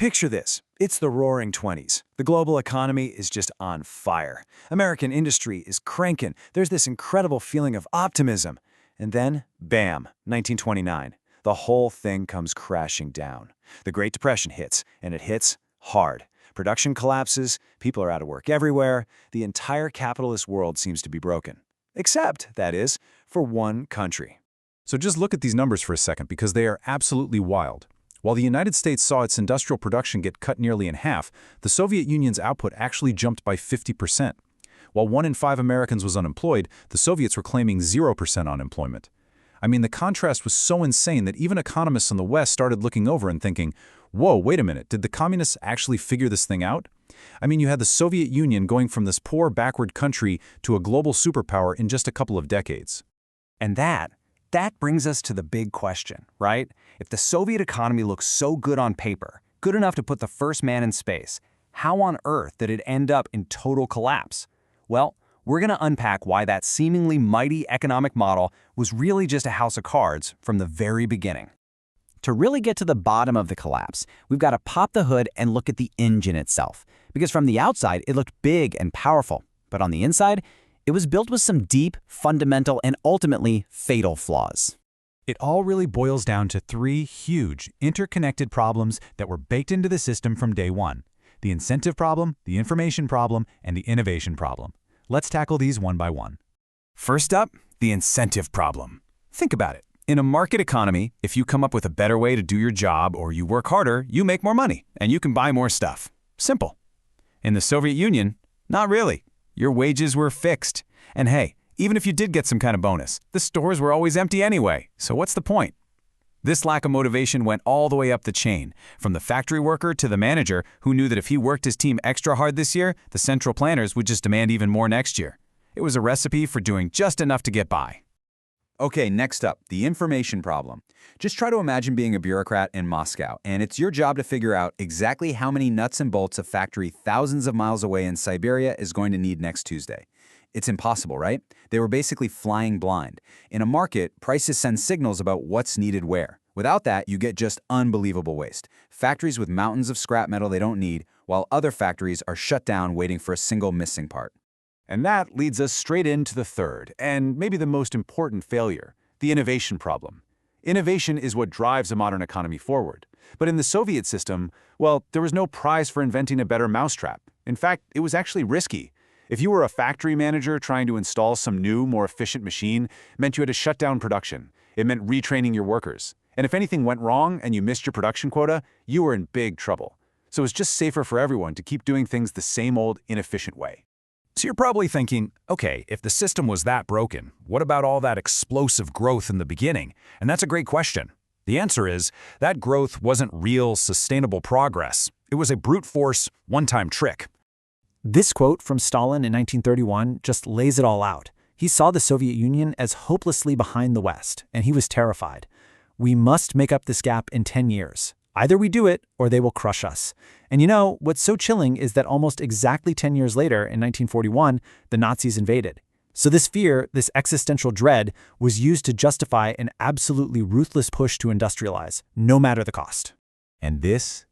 Picture this. It's the roaring 20s. The global economy is just on fire. American industry is cranking. There's this incredible feeling of optimism. And then, bam, 1929. The whole thing comes crashing down. The Great Depression hits, and it hits hard. Production collapses, people are out of work everywhere, the entire capitalist world seems to be broken. Except, that is, for one country. So just look at these numbers for a second because they are absolutely wild. While the United States saw its industrial production get cut nearly in half, the Soviet Union's output actually jumped by 50%. While 1 in 5 Americans was unemployed, the Soviets were claiming 0% unemployment. I mean, the contrast was so insane that even economists in the West started looking over and thinking, whoa, wait a minute, did the communists actually figure this thing out? I mean, you had the Soviet Union going from this poor, backward country to a global superpower in just a couple of decades. And that brings us to the big question, right? If the Soviet economy looks so good on paper, good enough to put the first man in space, how on earth did it end up in total collapse? Well, we're going to unpack why that seemingly mighty economic model was really just a house of cards from the very beginning. To really get to the bottom of the collapse, we've got to pop the hood and look at the engine itself. Because from the outside, it looked big and powerful, but on the inside, it was built with some deep, fundamental, and ultimately fatal flaws. It all really boils down to 3 huge, interconnected problems that were baked into the system from day one: the incentive problem, the information problem, and the innovation problem. Let's tackle these one by one. First up, the incentive problem. Think about it. In a market economy, if you come up with a better way to do your job or you work harder, you make more money and you can buy more stuff. Simple. In the Soviet Union, not really. Your wages were fixed. And hey, even if you did get some kind of bonus, the stores were always empty anyway, so what's the point? This lack of motivation went all the way up the chain, from the factory worker to the manager who knew that if he worked his team extra hard this year, the central planners would just demand even more next year. It was a recipe for doing just enough to get by. Okay, next up, the information problem. Just try to imagine being a bureaucrat in Moscow, and it's your job to figure out exactly how many nuts and bolts a factory thousands of miles away in Siberia is going to need next Tuesday. It's impossible, right? They were basically flying blind. In a market, prices send signals about what's needed where. Without that, you get just unbelievable waste. Factories with mountains of scrap metal they don't need, while other factories are shut down waiting for a single missing part. And that leads us straight into the third, and maybe the most important failure, the innovation problem. Innovation is what drives a modern economy forward. But in the Soviet system, well, there was no prize for inventing a better mousetrap. In fact, it was actually risky. If you were a factory manager trying to install some new, more efficient machine, it meant you had to shut down production. It meant retraining your workers. And if anything went wrong and you missed your production quota, you were in big trouble. So it's just safer for everyone to keep doing things the same old, inefficient way. So you're probably thinking, okay, if the system was that broken, what about all that explosive growth in the beginning? And that's a great question. The answer is, that growth wasn't real, sustainable progress. It was a brute force, one-time trick. This quote from Stalin in 1931 just lays it all out. He saw the Soviet Union as hopelessly behind the West, and he was terrified. We must make up this gap in 10 years. Either we do it, or they will crush us. And you know, what's so chilling is that almost exactly 10 years later, in 1941, the Nazis invaded. So this fear, this existential dread, was used to justify an absolutely ruthless push to industrialize, no matter the cost. And this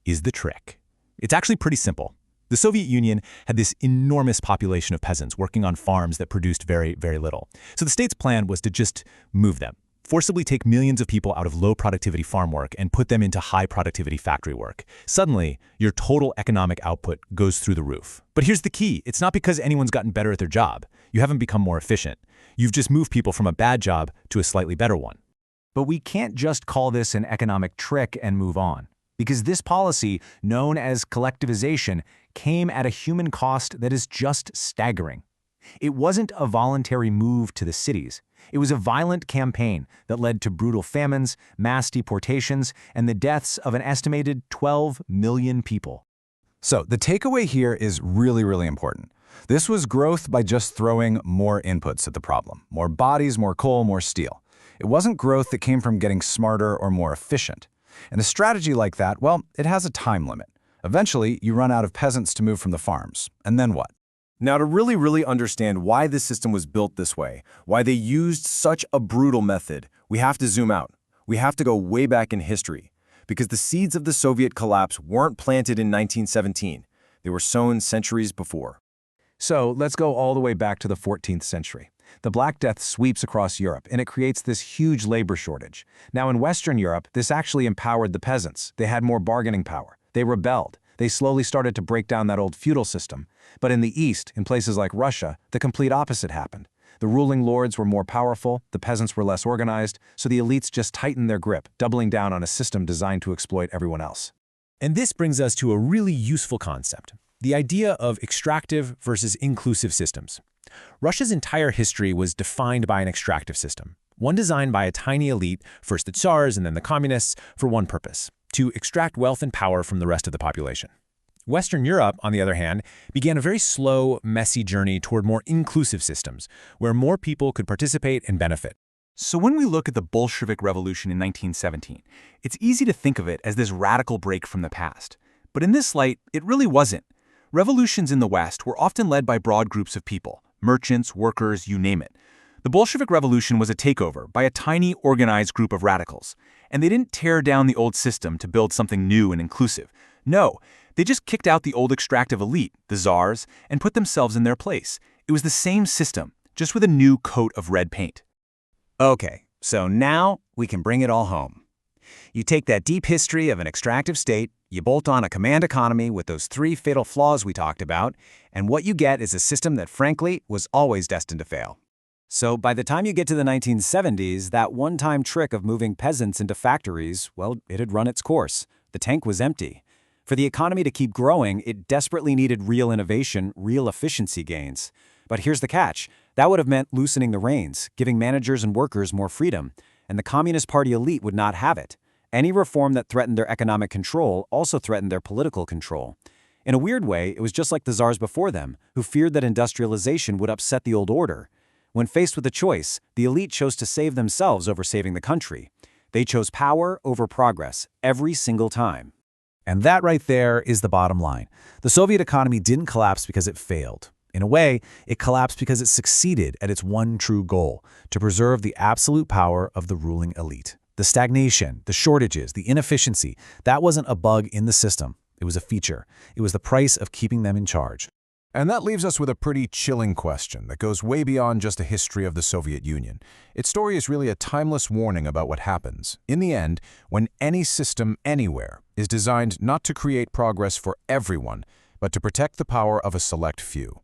is the trick. It's actually pretty simple. The Soviet Union had this enormous population of peasants working on farms that produced very, very little. So the state's plan was to just move them. Forcibly take millions of people out of low-productivity farm work and put them into high-productivity factory work. Suddenly, your total economic output goes through the roof. But here's the key. It's not because anyone's gotten better at their job. You haven't become more efficient. You've just moved people from a bad job to a slightly better one. But we can't just call this an economic trick and move on. Because this policy, known as collectivization, came at a human cost that is just staggering. It wasn't a voluntary move to the cities. It was a violent campaign that led to brutal famines, mass deportations, and the deaths of an estimated 12 million people. So the takeaway here is really, really important. This was growth by just throwing more inputs at the problem. More bodies, more coal, more steel. It wasn't growth that came from getting smarter or more efficient. And a strategy like that, well, it has a time limit. Eventually, you run out of peasants to move from the farms. And then what? Now, to really understand why this system was built this way, why they used such a brutal method, we have to zoom out. We have to go way back in history. because the seeds of the Soviet collapse weren't planted in 1917. They were sown centuries before. So let's go all the way back to the 14th century. The Black Death sweeps across Europe, and it creates this huge labor shortage. Now, in Western Europe, this actually empowered the peasants. They had more bargaining power. They rebelled. They slowly started to break down that old feudal system. But in the East, in places like Russia, the complete opposite happened. The ruling lords were more powerful, the peasants were less organized, so the elites just tightened their grip, doubling down on a system designed to exploit everyone else. And this brings us to a really useful concept, the idea of extractive versus inclusive systems. Russia's entire history was defined by an extractive system, one designed by a tiny elite, first the Tsars and then the communists, for one purpose: to extract wealth and power from the rest of the population. Western Europe, on the other hand, began a very slow, messy journey toward more inclusive systems, where more people could participate and benefit. So when we look at the Bolshevik Revolution in 1917, it's easy to think of it as this radical break from the past. But in this light, it really wasn't. Revolutions in the West were often led by broad groups of people: merchants, workers, you name it. The Bolshevik Revolution was a takeover by a tiny, organized group of radicals. And they didn't tear down the old system to build something new and inclusive. No, they just kicked out the old extractive elite, the czars, and put themselves in their place. It was the same system, just with a new coat of red paint. Okay, so now we can bring it all home. You take that deep history of an extractive state, you bolt on a command economy with those 3 fatal flaws we talked about, and what you get is a system that, frankly, was always destined to fail. So by the time you get to the 1970s, that one-time trick of moving peasants into factories, well, it had run its course. The tank was empty. For the economy to keep growing, it desperately needed real innovation, real efficiency gains. But here's the catch. That would have meant loosening the reins, giving managers and workers more freedom, and the Communist Party elite would not have it. Any reform that threatened their economic control also threatened their political control. In a weird way, it was just like the czars before them, who feared that industrialization would upset the old order. When faced with a choice, the elite chose to save themselves over saving the country. They chose power over progress every single time. And that right there is the bottom line. The Soviet economy didn't collapse because it failed. In a way, it collapsed because it succeeded at its one true goal: to preserve the absolute power of the ruling elite. The stagnation, the shortages, the inefficiency, that wasn't a bug in the system. It was a feature. It was the price of keeping them in charge. And that leaves us with a pretty chilling question that goes way beyond just a history of the Soviet Union. Its story is really a timeless warning about what happens, in the end, when any system anywhere is designed not to create progress for everyone, but to protect the power of a select few.